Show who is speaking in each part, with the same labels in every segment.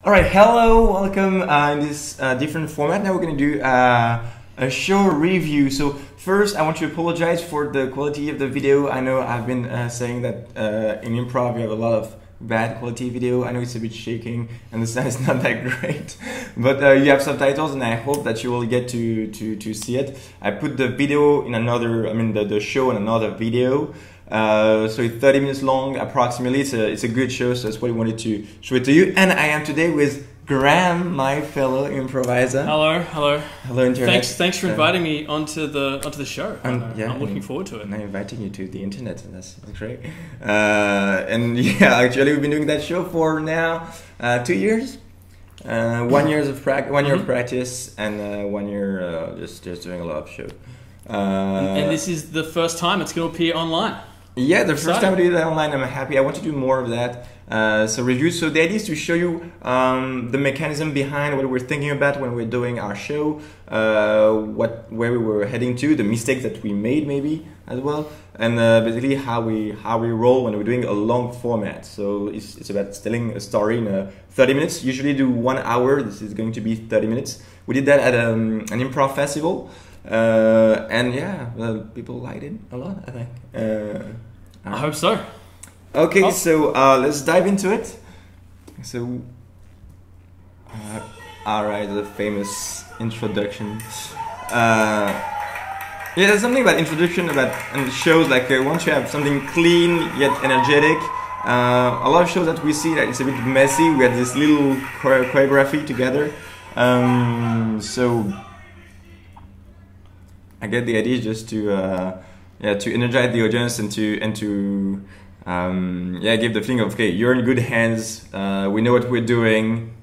Speaker 1: All right, hello, welcome in this different format. Now we're going to do a show review. So first, I want to apologize for the quality of the video. I know I've been saying that in improv you have a lot of bad quality video. I know it's a bit shaking and the sound is not that great, but you have subtitles and I hope that you will get to see it. I put the video in another, the show in another video. So it's 30 minutes long approximately. It's a good show, so that's why I wanted to show it to you. And I am today with Graeme, my fellow improviser.
Speaker 2: Hello,
Speaker 1: internet.
Speaker 2: Thanks for inviting me onto the show.
Speaker 1: Yeah,
Speaker 2: I'm looking forward to it.
Speaker 1: And I'm inviting you to the internet, and that's great. And yeah, actually we've been doing that show for now 2 years. 1 year of practice, and 1 year just doing a lot of show.
Speaker 2: And this is the first time it's going to appear online.
Speaker 1: Yeah, the first time I did that online, I'm happy. I want to do more of that. So reviews. So the idea is to show you the mechanism behind what we're thinking about when we're doing our show, where we were heading to, the mistakes that we made maybe as well, and basically how we roll when we're doing a long format. So it's about telling a story in 30 minutes. Usually do 1 hour. This is going to be 30 minutes. We did that at an Improv Festival. And yeah, people liked it a lot, I think.
Speaker 2: I hope so.
Speaker 1: Okay, so let's dive into it. So, alright, the famous introduction. Yeah, there's something about introduction and shows like once you have something clean yet energetic. A lot of shows that we see that it's a bit messy. We had this little choreography together. So I get the idea just to energize the audience and to give the feeling of, okay, you're in good hands. We know what we're doing.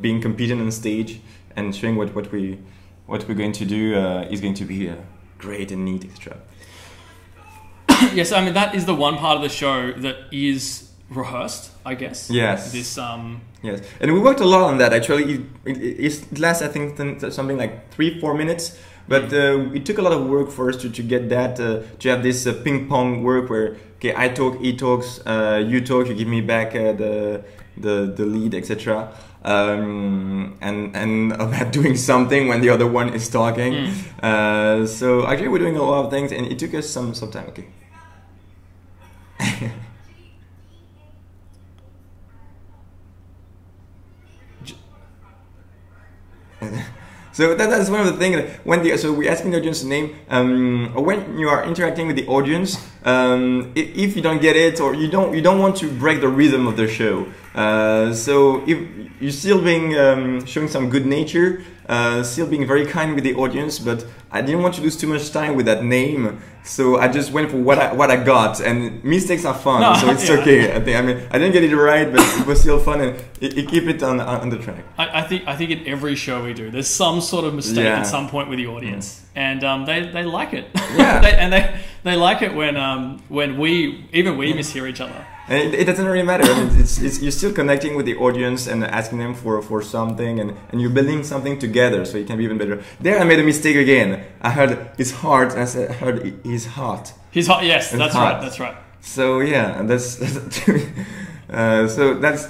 Speaker 1: Being competent on stage and showing what we're going to do is going to be great and neat, etc.
Speaker 2: Yes, that is the one part of the show that is rehearsed, I guess.
Speaker 1: Yes.
Speaker 2: Yes,
Speaker 1: and we worked a lot on that. Actually, it lasts, I think, something like 3-4 minutes. But it took a lot of work for us to get that, to have this ping pong work where, okay, I talk, he talks, you talk, you give me back the lead, etc. And about doing something when the other one is talking. So actually we're doing a lot of things and it took us some time. Okay. So that's one of the things that so we're asking the audience name, when you are interacting with the audience, if you don't get it or you don't want to break the rhythm of the show, so if you're still being showing some good nature, still being very kind with the audience, but I didn't want to lose too much time with that name, so I just went for what I got, and mistakes are fun, so it's okay. I didn't get it right, but it was still fun, and it keep it on the track.
Speaker 2: I think in every show we do, there's some sort of mistake at some point with the audience, and they like it.
Speaker 1: Yeah.
Speaker 2: they like it when we mishear each other.
Speaker 1: And it doesn't really matter. You're still connecting with the audience and asking them for something, and you're building something together, so it can be even better. There, I made a mistake again. I heard his heart, and I heard his heart.
Speaker 2: His heart, yes, that's
Speaker 1: heart.
Speaker 2: right. That's right.
Speaker 1: So yeah, that's so that's.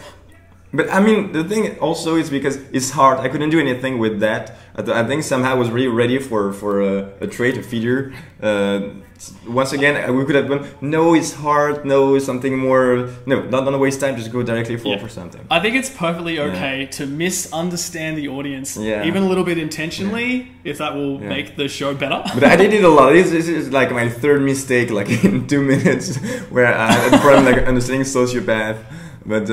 Speaker 1: But the thing also is because it's hard. I couldn't do anything with that. I think somehow I was really ready for a trait, a feeder. Once again, we could have gone, no, it's hard, no, something more. No, not gonna waste time, just go directly for something.
Speaker 2: I think it's perfectly okay to misunderstand the audience, even a little bit intentionally, if that will make the show better.
Speaker 1: But I did it a lot. This is like my third mistake, like in 2 minutes, where I had a problem like understanding sociopath. But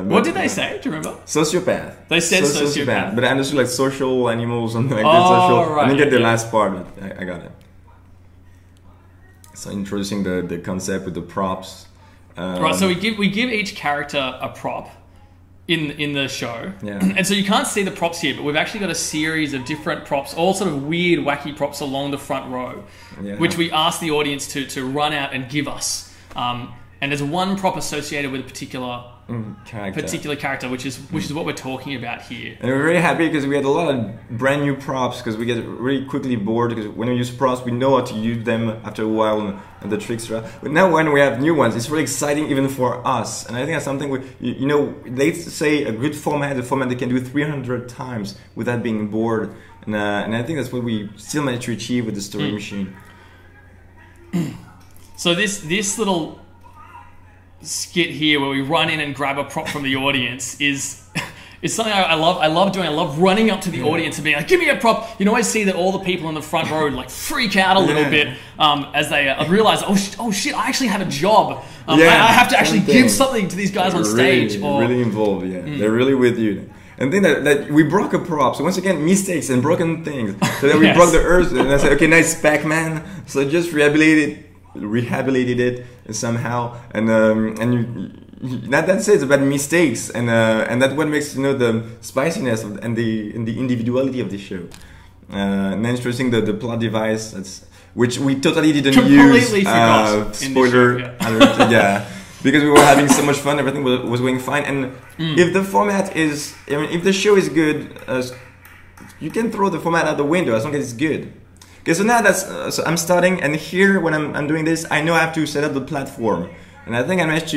Speaker 2: what did they say? Do you remember?
Speaker 1: Sociopath.
Speaker 2: They said sociopath.
Speaker 1: But I understood like social animals, something like
Speaker 2: that.
Speaker 1: Social.
Speaker 2: Right.
Speaker 1: I didn't get the last part, but I got it. So introducing the concept with the props.
Speaker 2: Right. So we give each character a prop in the show.
Speaker 1: Yeah.
Speaker 2: And so you can't see the props here, but we've actually got a series of different props, all sort of weird, wacky props along the front row, which we ask the audience to run out and give us. And there's one prop associated with a particular particular character, which is what we're talking about here.
Speaker 1: And we're very happy because we had a lot of brand new props, because we get really quickly bored, because when we use props we know how to use them after a while and the tricks. But now when we have new ones, it's really exciting even for us. And I think that's something you know, they say a good format, a format that can do 300 times without being bored. And I think that's what we still managed to achieve with the Story Machine.
Speaker 2: So this little skit here where we run in and grab a prop from the audience is something I love doing. I love running up to the audience and being like, give me a prop. You know, I see that all the people in the front row like freak out a little bit as they realize, oh shit, I actually have a job. I have to actually give something to these guys on stage.
Speaker 1: Really involved, they're really with you. And then that we broke a prop. So once again, mistakes and broken things. So then we broke the earth, and I said, okay, nice Pac-Man. So just rehabilitated it somehow, and that's it. It's about mistakes, and that's what makes, you know, the spiciness and the individuality of the show. And then introducing the plot device, which we totally didn't
Speaker 2: completely
Speaker 1: use.
Speaker 2: Forgot
Speaker 1: Spoiler alert, because we were having so much fun, everything was going fine. And if the format is, I mean, if the show is good, you can throw the format out the window as long as it's good. Okay, so now so I'm starting, and here when I'm doing this, I know I have to set up the platform, and I think I managed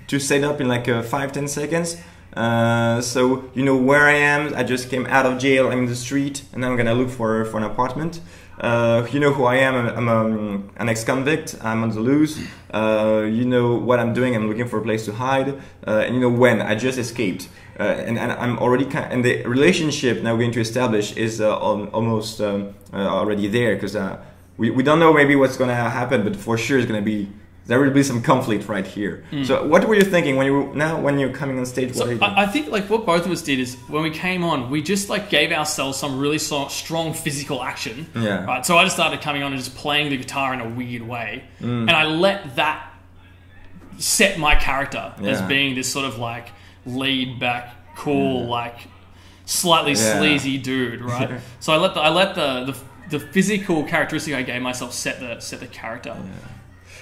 Speaker 1: to set up in like 5-10 seconds. So you know where I am. I just came out of jail. I'm in the street, and now I'm gonna look for an apartment. You know who I am. I'm an ex-convict. I'm on the loose. You know what I'm doing. I'm looking for a place to hide. And you know when I just escaped. And I'm already and the relationship now we're going to establish is almost already there, because we don't know maybe what's going to happen, but for sure there will be some conflict right here. So what were you thinking when you're coming on stage?
Speaker 2: So I think like what both of us did is when we came on, we just like gave ourselves some really strong physical action. Right. So I just started coming on and just playing the guitar in a weird way, and I let that set my character as being this sort of like laid back, cool, like slightly sleazy dude, right? So I let the physical characteristic I gave myself set the character.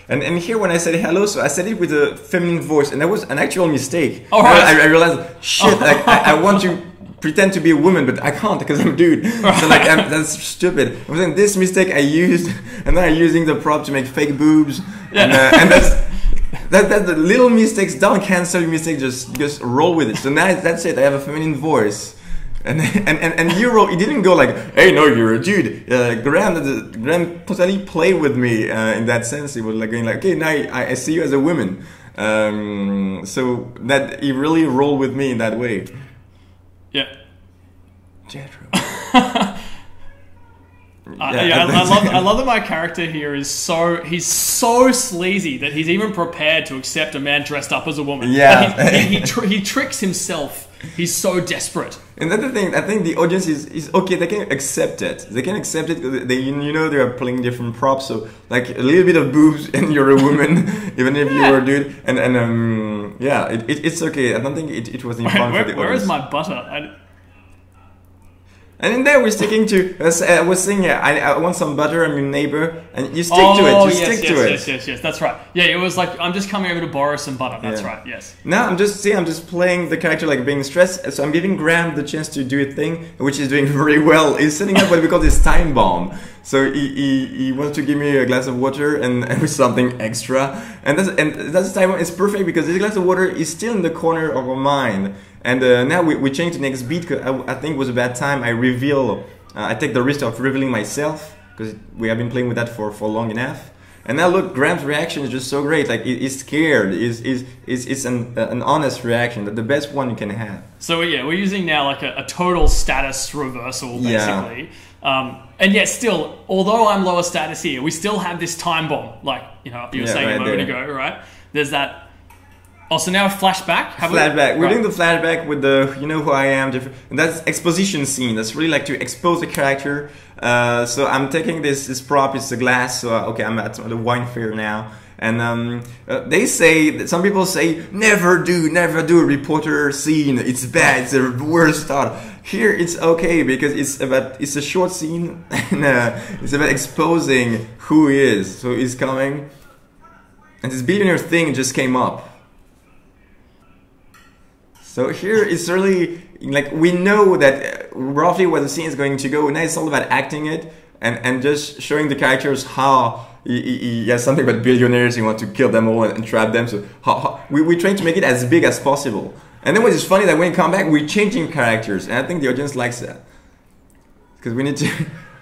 Speaker 1: And here when I said hello, so I said it with a feminine voice, and that was an actual mistake.
Speaker 2: Oh, right.
Speaker 1: I realized, shit, like, I want to pretend to be a woman, but I can't because I'm a dude. So like, that's stupid. I was saying this mistake I used, and then I'm using the prop to make fake boobs, and that's the little mistakes don't cancel your mistake. Just roll with it. So now that's it. I have a feminine voice, and he didn't go like, hey, no, you're a dude. Graeme totally played with me in that sense. He was like going like, okay, now I see you as a woman. So that he really rolled with me in that way.
Speaker 2: Yeah.
Speaker 1: Jetro.
Speaker 2: I love that my character here is he's so sleazy that he's even prepared to accept a man dressed up as a woman.
Speaker 1: Yeah.
Speaker 2: He tricks himself. He's so desperate.
Speaker 1: And that's the thing. I think the audience is okay. They can accept it. They can accept it. They they are playing different props. So like a little bit of boobs and you're a woman, even if you're a dude. And it's okay. I don't think it was in fun for the audience.
Speaker 2: Where is my butter?
Speaker 1: And in there we're sticking to, I was saying, I want some butter, I'm your neighbor, and you stick to it, stick to it.
Speaker 2: Yes, that's right. Yeah, it was like, I'm just coming over to borrow some butter, that's right, yes.
Speaker 1: Now I'm just playing the character like being stressed, so I'm giving Graeme the chance to do a thing, which he's doing very well. He's setting up what we call this time bomb. So he wants to give me a glass of water and with something extra. And that's time bomb. It's perfect because this glass of water is still in the corner of our mind. And now we change the next beat, because I think it was a bad time. I take the risk of revealing myself, because we have been playing with that for long enough. And now look, Graeme's reaction is just so great. Like he's scared. It's an honest reaction, the best one you can have.
Speaker 2: So we're using now like a total status reversal, basically. And yet still, although I'm lower status here, we still have this time bomb, like you were saying a moment ago, right? There's that. Oh, so now a flashback?
Speaker 1: Flashback. We're doing the flashback with the you know who I am. And that's exposition scene. That's really like to expose the character. So I'm taking this prop. It's a glass. So okay, I'm at the wine fair now. And some people say never do a reporter scene. It's bad. It's the worst thought. Here it's okay because it's a short scene and it's about exposing who he is. So he's coming, and this billionaire thing just came up. So here it's really like we know that roughly where the scene is going to go. Now it's all about acting it and just showing the characters how he has something about billionaires. He wants to kill them all and trap them. So we're trying to make it as big as possible. And then what is funny that when we come back, we're changing characters, and I think the audience likes that because we need to.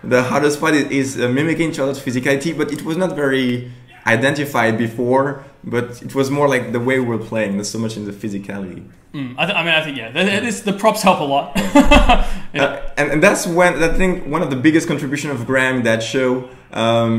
Speaker 1: The hardest part is mimicking each other's physicality, but it was not very identified before. But it was more like the way we were playing, not so much in the physicality.
Speaker 2: I think yeah, the props help a lot.
Speaker 1: And that's when I think one of the biggest contribution of Graeme in that show,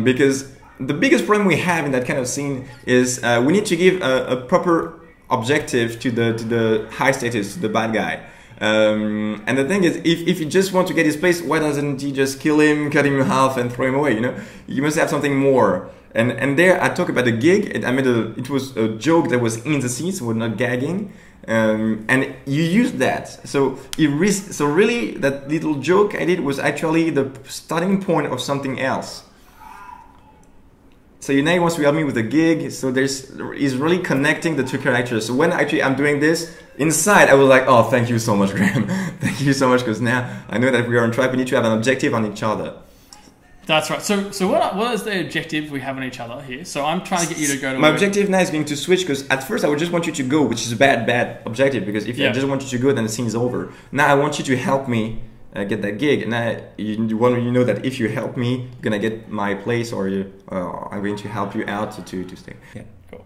Speaker 1: because the biggest problem we have in that kind of scene is we need to give a proper objective to the high status, to the bad guy. And the thing is, if you just want to get his place, why doesn't he just kill him, cut him in half, and throw him away? You know, you must have something more. And there, I talk about the gig. It was a joke that was in the scene, so we're not gagging. And you used that. So really, that little joke I did was actually the starting point of something else. So now he wants to help me with the gig. So he's really connecting the two characters. So when actually I'm doing this, inside I was like, oh, thank you so much, Graeme. Thank you so much, because now I know that we are on track. We need to have an objective on each other.
Speaker 2: That's right. So what is the objective we have on each other here? So I'm trying to get you to go to...
Speaker 1: My objective now is going to switch, because at first I would just want you to go, which is a bad objective, because if I just want you to go, then the scene is over. Now I want you to help me get that gig. And now you know that if you help me, you're going to get my place, or I'm going to help you out to stay. Yeah, cool.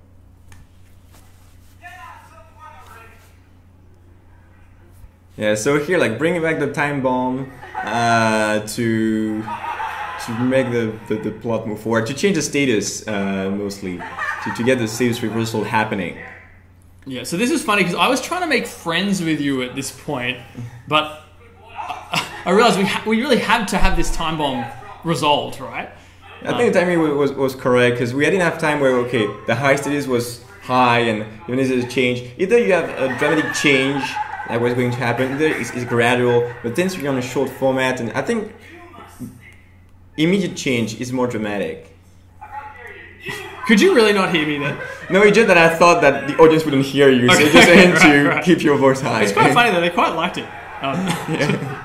Speaker 1: Yeah, so here, like, bringing back the time bomb to make the plot move forward, to change the status mostly, to get the status reversal happening.
Speaker 2: Yeah, so this is funny because I was trying to make friends with you at this point, but I realized we really had to have this time bomb resolved, right?
Speaker 1: I think the timing was correct, because we didn't have time where, okay, the high status was high and you needed to change. Either you have a dramatic change that was going to happen, either it's gradual, but since we're on a short format, and I think immediate change is more dramatic.
Speaker 2: Could you really not hear me then?
Speaker 1: No, it's just that I thought that the audience wouldn't hear you, so just aim to keep your voice high.
Speaker 2: It's quite funny though, they quite liked it.
Speaker 1: Yeah.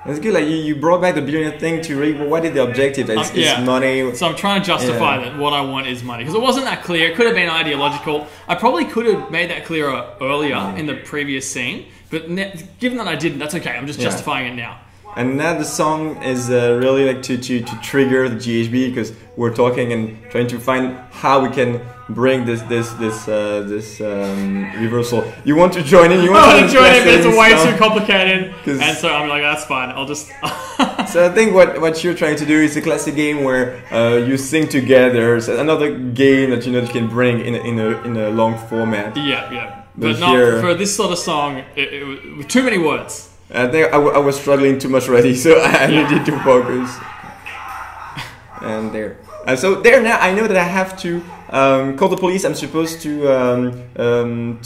Speaker 1: It's good, like you brought back the billionaire thing to really, what is the objective? It's money.
Speaker 2: So I'm trying to justify that what I want is money. Because it wasn't that clear. It could have been ideological. I probably could have made that clearer earlier in the previous scene. But given that I didn't, that's okay. I'm just justifying it now. And
Speaker 1: now the song is really like to trigger the GHB, because we're talking and trying to find how we can bring this reversal. You want to join in? I
Speaker 2: want to join in, but it's way too complicated. And so I'm like, that's fine. I'll just.
Speaker 1: So I think what you're trying to do is a classic game where you sing together. So another game that you can bring in a long format.
Speaker 2: Yeah. But not for this sort of song. It with too many words.
Speaker 1: I think I was struggling too much already, so I needed to focus. And there. So there now, I know that I have to call the police. I'm supposed to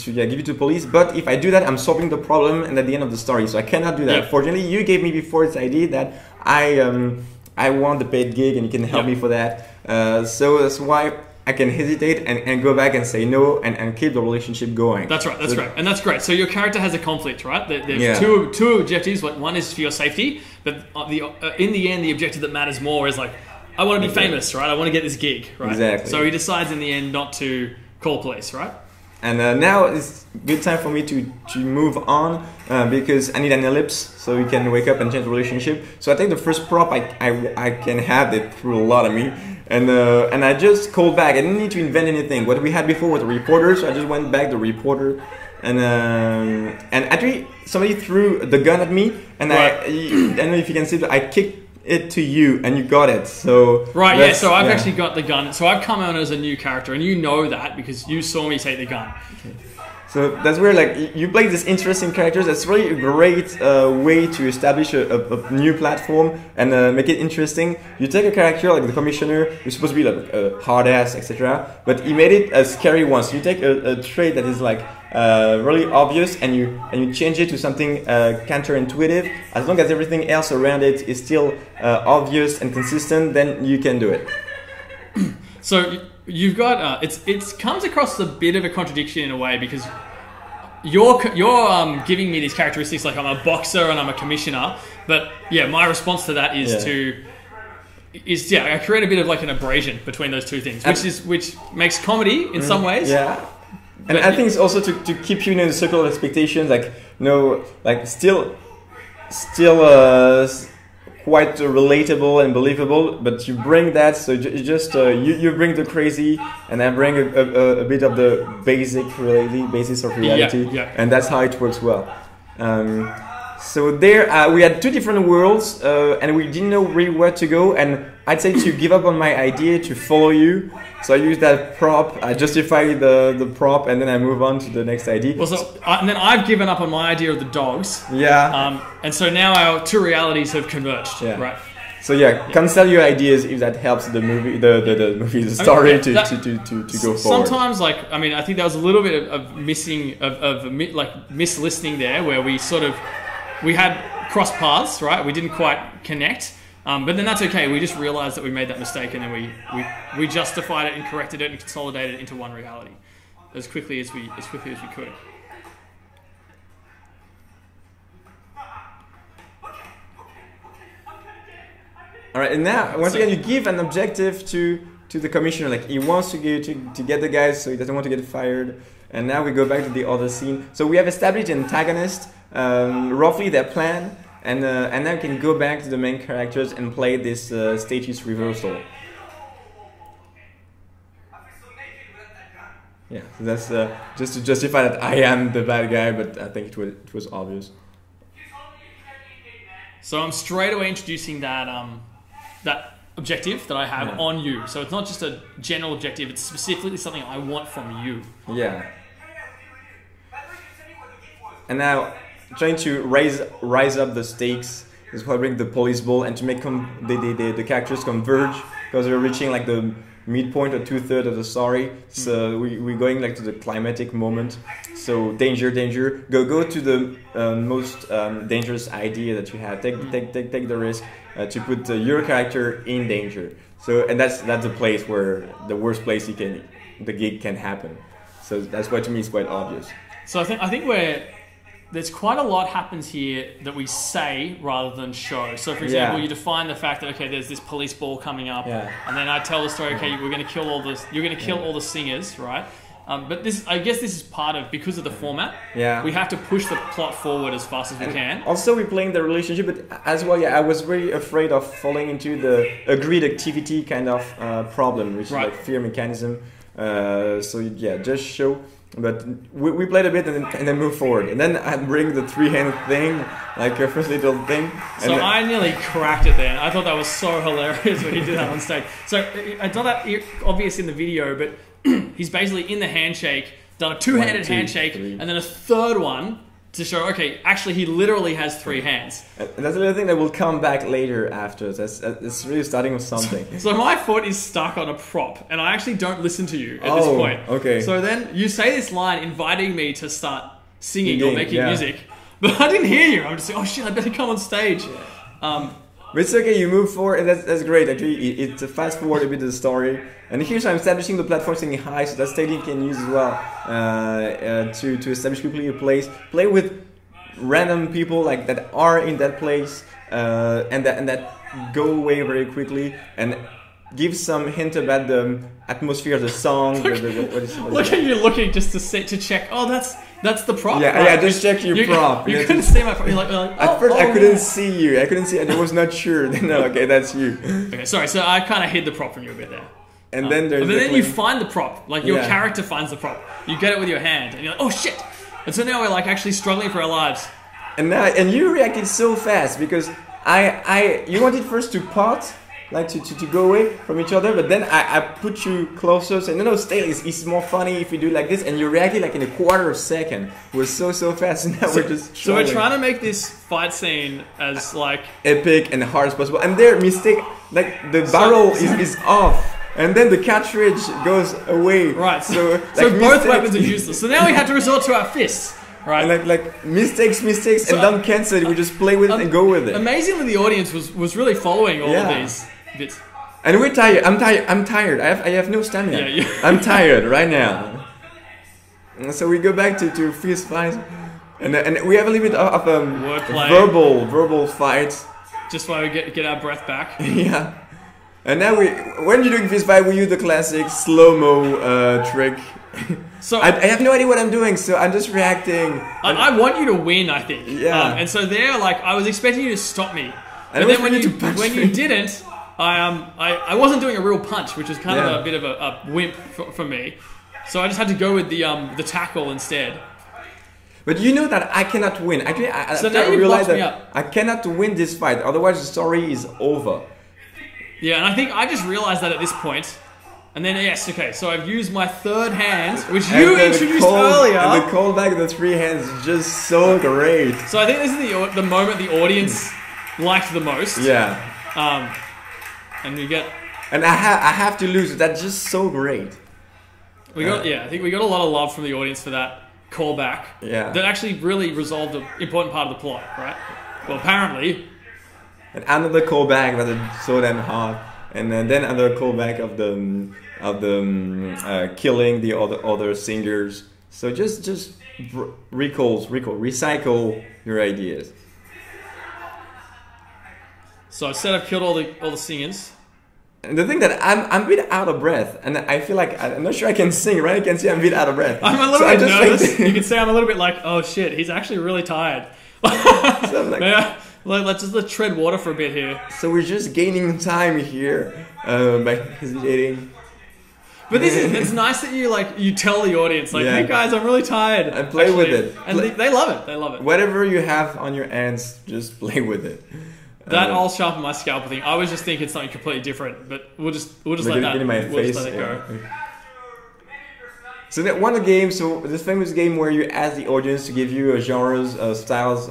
Speaker 1: give it to the police. But if I do that, I'm solving the problem and at the end of the story. So I cannot do that. Fortunately, you gave me before this idea that I want the paid gig and you can help me for that. So that's why I can hesitate and go back and say no and keep the relationship going.
Speaker 2: That's right, that's right. And that's great. So your character has a conflict, right? There's two objectives. One is for your safety, but in the end, the objective that matters more is like, I want to be famous, right? I want to get this gig, right?
Speaker 1: Exactly.
Speaker 2: So he decides in the end not to call police, right?
Speaker 1: And now it's good time for me to move on because I need an ellipse so we can wake up and change the relationship. So I think the first prop I can have that threw a lot of me. And I just called back. I didn't need to invent anything. What we had before was a reporter, so I just went back the reporter. And actually somebody threw the gun at me, and I don't know if you can see, but I kicked it to you and you got it. So
Speaker 2: so I've actually got the gun. So I've come on as a new character, and you know that because you saw me take the gun.
Speaker 1: Okay. So that's where like you play this interesting characters. That's really a great way to establish a new platform and make it interesting. You take a character like the commissioner, who's supposed to be like a hard ass, etc. But he made it a scary one. So you take a trait that is like really obvious and you change it to something counterintuitive. As long as everything else around it is still obvious and consistent, then you can do it.
Speaker 2: So you've got it comes across a bit of a contradiction in a way because you're giving me these characteristics like I'm a boxer and I'm a commissioner, but yeah, my response to that is I create a bit of like an abrasion between those two things, which makes comedy in some ways.
Speaker 1: Yeah. And I think it's also to keep you in the circle of expectations, like still quite relatable and believable, but you bring that, so you bring the crazy, and I bring a bit of the basis of reality, and that's how it works well. So there, we had two different worlds, and we didn't know really where to go, and I'd say to give up on my idea to follow you. So I use that prop, I justify the prop, and then I move on to the next idea.
Speaker 2: Well, and then I've given up on my idea of the dogs.
Speaker 1: Yeah.
Speaker 2: And so now our two realities have converged. Yeah. Right.
Speaker 1: So cancel your ideas if that helps the movie, the story to go forward.
Speaker 2: Sometimes, I think there was a little bit of missing mislistening there, where we had cross paths, right? We didn't quite connect. But then that's okay. We just realized that we made that mistake, and then we justified it and corrected it and consolidated it into one reality as quickly as we could.
Speaker 1: All right, and now once again you give an objective to the commissioner. Like he wants to get the guys, so he doesn't want to get fired. And now we go back to the other scene. So we have established an antagonist, roughly their plan. And now we can go back to the main characters and play this status reversal. Yeah, so that's just to justify that I am the bad guy, but I think it was obvious.
Speaker 2: So I'm straight away introducing that objective that I have on you. So it's not just a general objective; it's specifically something I want from you.
Speaker 1: Yeah. And now, trying to rise up the stakes is why I bring the police ball and to make the characters converge because we're reaching like the midpoint or 2/3 of the story. So we're going like to the climatic moment. So danger, go to the most dangerous idea that you have. Take the risk to put your character in danger. So and that's the place where the worst place the gig can happen. So that's why to me it's quite obvious.
Speaker 2: So I think there's quite a lot happens here that we say rather than show. So, for example, you define the fact that, okay, there's this police ball coming up, and then I tell the story, okay, we're going to kill all this. You're going to kill all the singers, right? But I guess this is part of, because of the format, we have to push the plot forward as fast as we can.
Speaker 1: Also, we're playing the relationship, but as well, I was very afraid of falling into the agreed activity kind of problem, which is like fear mechanism. Just show. But we played a bit and then move forward. And then I bring the three-hand thing, like your first little thing.
Speaker 2: So I nearly cracked it then. I thought that was so hilarious when he did that on stage. So it's not that obvious in the video, but he's basically in the handshake, done a two-handed handshake, and then a third one to show, okay, actually he literally has three hands.
Speaker 1: And that's another thing that will come back later after. It's really starting with something.
Speaker 2: So my foot is stuck on a prop, and I actually don't listen to you at this point.
Speaker 1: Okay.
Speaker 2: So then you say this line inviting me to start singing or making music, but I didn't hear you. I'm just like, oh shit, I better come on stage.
Speaker 1: But it's okay, you move forward, and that's great. Actually, it's a fast forward a bit of the story. And here, so I'm establishing the platform sitting high, so that stadium can use as well to establish quickly a place. Play with random people like that are in that place, and that go away very quickly, and give some hint about the atmosphere of the song.
Speaker 2: Look at you looking just to check. Oh, that's the prop.
Speaker 1: Yeah,
Speaker 2: right?
Speaker 1: Just check your prop.
Speaker 2: You couldn't see my prop. You're like,
Speaker 1: at first I couldn't see you. I couldn't see. I was not sure. No, okay, that's you.
Speaker 2: Okay, sorry. So I kind of hid the prop from you a bit there.
Speaker 1: And then there's.
Speaker 2: But then you find the prop. Like your character finds the prop. You get it with your hand, and you're like, oh shit. And so now we're like actually struggling for our lives.
Speaker 1: And you reacted so fast because you wanted first to part. Like to go away from each other, but then I put you closer, saying no, stay. It's more funny if we do like this, and you reacted like in a quarter of a second. It was so fast, and now we're just.
Speaker 2: So we're trying to make this fight scene as like
Speaker 1: epic and hard as possible, and their mistake, like the barrel is off. And then the cartridge goes away.
Speaker 2: Right. So both weapons are useless. So now we have to resort to our fists. Right.
Speaker 1: And like mistakes, so, and don't cancel it. We just play with it and go with it.
Speaker 2: Amazingly, the audience was really following all of these bits.
Speaker 1: And we're tired. I'm tired. I'm tired. I have no stamina.
Speaker 2: Yeah,
Speaker 1: I'm tired right now. And so we go back to fist fights, and we have a little bit of verbal fights.
Speaker 2: Just while we get our breath back.
Speaker 1: Yeah. And now when you're doing fist fight, we use the classic slow-mo trick. So I have no idea what I'm doing, so I'm just reacting.
Speaker 2: I want you to win, I think.
Speaker 1: Yeah.
Speaker 2: And so there, like, I was expecting you to stop me.
Speaker 1: And
Speaker 2: then when you didn't, I wasn't doing a real punch, which was kind of a bit of a wimp for me. So I just had to go with the tackle instead.
Speaker 1: But you know that I cannot win. Actually,
Speaker 2: so now you
Speaker 1: realize
Speaker 2: that
Speaker 1: me I cannot win this fight. Otherwise, the story is over.
Speaker 2: Yeah, and I think I just realized that at this point. And then, yes, okay, so I've used my third hand, which you introduced earlier.
Speaker 1: And the callback of the three hands is just so great.
Speaker 2: So I think this is the moment the audience liked the most.
Speaker 1: Yeah.
Speaker 2: And we get...
Speaker 1: And I have to lose. That's just so great.
Speaker 2: I think we got a lot of love from the audience for that callback.
Speaker 1: Yeah.
Speaker 2: That actually really resolved an important part of the plot, right? Well, apparently.
Speaker 1: And another callback that is so damn hard. And then another callback of the killing the other singers. So just recycle your ideas.
Speaker 2: So I said I've killed all the singers.
Speaker 1: And the thing that I'm a bit out of breath, and I feel like I'm not sure I can sing. Right? I can see I'm a bit out of breath.
Speaker 2: I'm a little bit nervous. You can say I'm a little bit like, oh shit, he's actually really tired. So I'm like, yeah. Let's tread water for a bit here.
Speaker 1: So we're just gaining time here by hesitating.
Speaker 2: But it's nice that you tell the audience hey guys, I'm really tired.
Speaker 1: And play with it.
Speaker 2: And they love it. They love it.
Speaker 1: Whatever you have on your hands, just play with it.
Speaker 2: I'll sharpen my scalpel thing. I was just thinking something completely different, but we'll just let it go.
Speaker 1: So that one game, this famous game where you ask the audience to give you genres, styles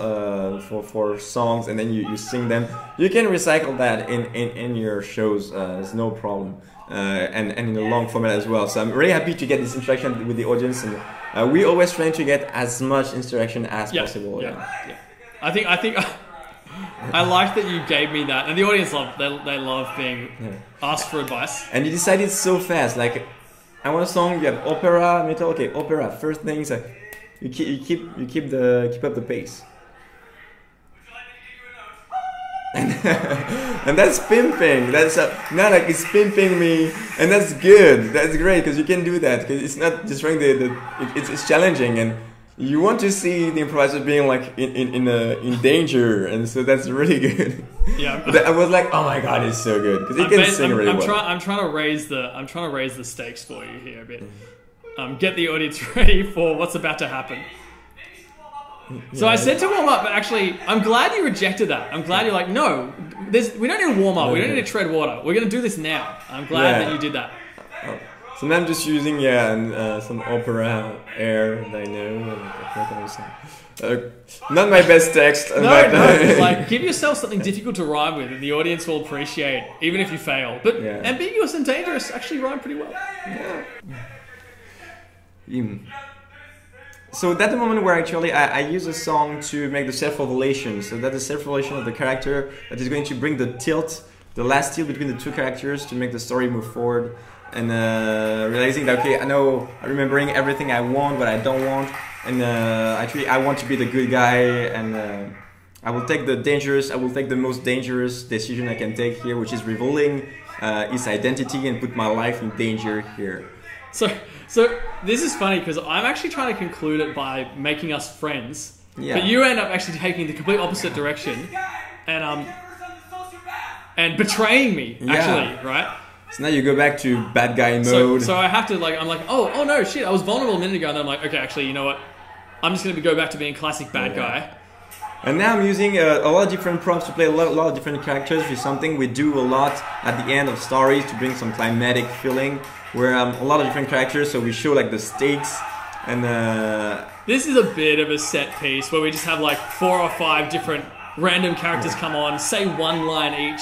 Speaker 1: for songs, and then you sing them. You can recycle that in your shows. It's no problem, and in a long format as well. So I'm really happy to get this interaction with the audience, and we always try to get as much interaction as possible.
Speaker 2: Yeah. I think I like that you gave me that, and the audience they love being asked for advice.
Speaker 1: And you decided so fast, like. I want a song. You have opera, metal. Okay, opera. First things, you keep up the pace. And that's pimping. That's not like it's pimping me, and that's good. That's great because you can do that because it's not destroying it's challenging, and you want to see the improviser being like in danger, and so that's really good.
Speaker 2: Yeah,
Speaker 1: I was like, oh my god, it's so good because he can sing really well.
Speaker 2: I'm trying to raise the stakes for you here a bit. Get the audience ready for what's about to happen. So I said to warm up, but actually, I'm glad you rejected that. I'm glad you're like, no, we don't need to warm up. We don't need to tread water. We're gonna do this now. I'm glad that you did that.
Speaker 1: Oh. So now I'm just using some opera air that I know. Not my best text.
Speaker 2: No. Give yourself something difficult to rhyme with, and the audience will appreciate, even if you fail. But ambiguous and dangerous actually rhyme pretty well.
Speaker 1: Yeah. So that's the moment where actually I use a song to make the self-revelation. So that's the self-revelation of the character that is going to bring the last tilt between the two characters to make the story move forward. And realizing that, okay, I'm remembering everything I want, what I don't want. And actually I want to be the good guy, and I will take the most dangerous decision I can take here, which is revealing his identity and put my life in danger here.
Speaker 2: So this is funny because I'm actually trying to conclude it by making us friends, but you end up actually taking the complete opposite direction, and betraying me actually, right?
Speaker 1: So now you go back to bad guy mode.
Speaker 2: So I have to I'm like, oh no, shit, I was vulnerable a minute ago, and then I'm like, okay, actually, you know what? I'm just gonna go back to being classic bad guy.
Speaker 1: And now I'm using a lot of different props to play a lot of different characters, which is something we do a lot at the end of stories to bring some climatic feeling. Where a lot of different characters, so we show the stakes, and
Speaker 2: this is a bit of a set piece where we just have 4 or 5 different random characters come on, say one line each.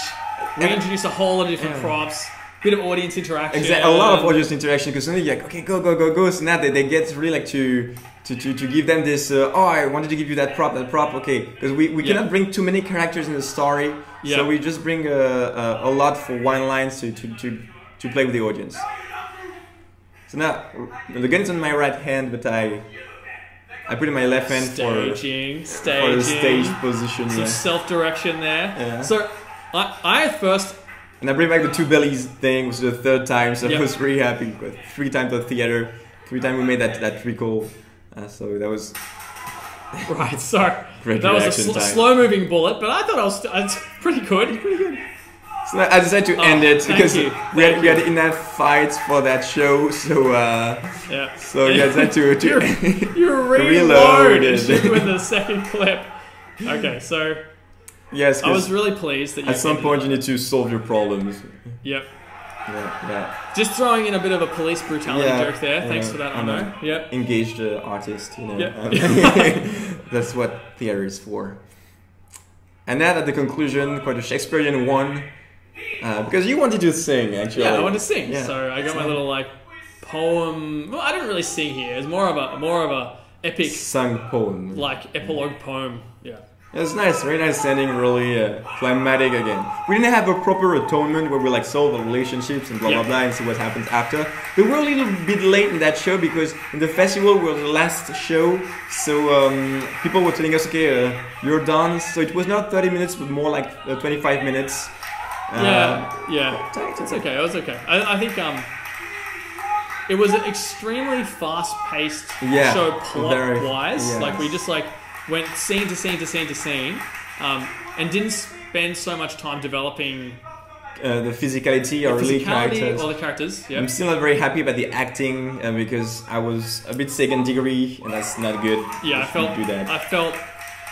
Speaker 2: We introduce a whole lot of different props, bit of audience interaction.
Speaker 1: Exactly, a lot of audience interaction because suddenly you're like, okay, go. So now they get really to give them this. I wanted to give you that prop, okay, because we cannot bring too many characters in the story.
Speaker 2: Yeah.
Speaker 1: So we just bring a lot for one lines to play with the audience. So now the gun is on my right hand, but I put in my left hand for the stage position.
Speaker 2: Some self-direction there.
Speaker 1: Yeah.
Speaker 2: So I at first...
Speaker 1: And I bring back the two bellies thing, which is the third time, so I was really happy. 3 times the theater, 3 times we made that trickle. So that was...
Speaker 2: Right, sorry.
Speaker 1: Great
Speaker 2: that was a slow-moving bullet, but I thought I was pretty good. Pretty good.
Speaker 1: So I decided to end it because we had enough fights for that show, so so I decided to
Speaker 2: you reload with the second clip. Okay, so
Speaker 1: yes,
Speaker 2: I was really pleased that you
Speaker 1: at some point you need to solve your problems.
Speaker 2: Yep.
Speaker 1: Yeah.
Speaker 2: Just throwing in a bit of a police brutality joke there. Thanks for that, Arno. Yep.
Speaker 1: Engaged artist, you know.
Speaker 2: Yep.
Speaker 1: That's what theater is for. And then at the conclusion, quite a Shakespearean one. Because you wanted to sing, actually.
Speaker 2: Yeah, I wanted to sing. Yeah. So I got my little poem. Well, I didn't really sing here. It's more of a epic
Speaker 1: sung poem,
Speaker 2: epilogue poem. Yeah.
Speaker 1: It was nice, very nice ending, really climatic again. We didn't have a proper atonement where we solve the relationships and blah blah blah and see what happens after. We were a little bit late in that show because in the festival we were the last show, so people were telling us, okay, you're done. So it was not 30 minutes, but more like 25 minutes.
Speaker 2: It's okay. It was okay. I think it was an extremely fast-paced show plot-wise.
Speaker 1: Yes.
Speaker 2: We just went scene to scene to scene to scene, and didn't spend so much time developing
Speaker 1: the physicality or really characters.
Speaker 2: Or the characters. Yeah.
Speaker 1: I'm still not very happy about the acting because I was a bit second degree, and that's not good.
Speaker 2: Yeah, I felt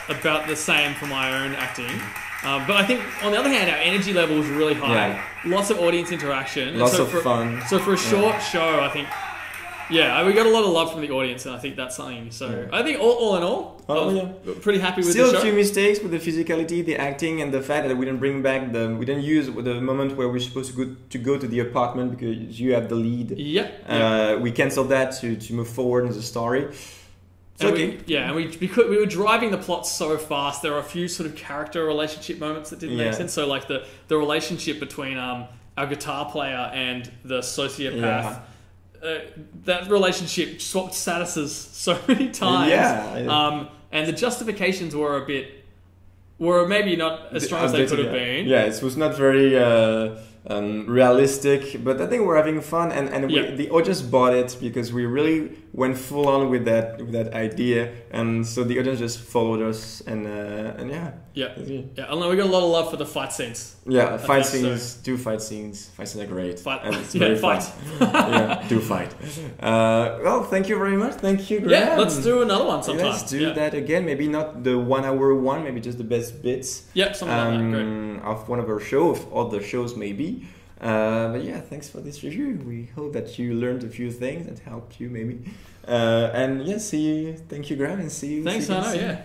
Speaker 2: about the same for my own acting. But I think, on the other hand, our energy level was really high. Yeah. Lots of audience interaction.
Speaker 1: Lots of fun.
Speaker 2: So for a short show, I think, we got a lot of love from the audience, and I think that's something. So I think all in all, I was pretty happy with the show.
Speaker 1: Still a few mistakes with the physicality, the acting, and the fact that we didn't bring back we didn't use the moment where we're supposed to go to the apartment because you have the lead. We canceled that to move forward in the story.
Speaker 2: We were driving the plot so fast. There were a few sort of character relationship moments that didn't make sense. So the relationship between our guitar player and the sociopath, that relationship swapped statuses so many times. And the justifications were maybe not as strong as they could have been.
Speaker 1: Yeah, it was not very realistic, but I think we're having fun, and the audience bought it because we really went full on with that idea, and so the audience just followed us, and
Speaker 2: I don't know, we got a lot of love for the fight scenes.
Speaker 1: Fight scenes are great.
Speaker 2: Fight.
Speaker 1: Do fight. Well, thank you very much. Thank you, Graeme.
Speaker 2: Let's do another one sometime.
Speaker 1: Let's do that again. Maybe not the 1 hour one, maybe just the best bits.
Speaker 2: Something like that. Great.
Speaker 1: Of one of our shows, of other shows maybe. But thanks for this review. We hope that you learned a few things that helped you maybe. See you. Thank you, Graeme, and see you.
Speaker 2: Thanks, Arno.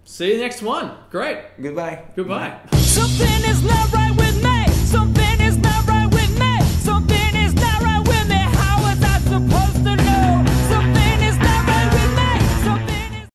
Speaker 2: See you next one. Great.
Speaker 1: Goodbye.
Speaker 2: Goodbye.
Speaker 3: Something is not right.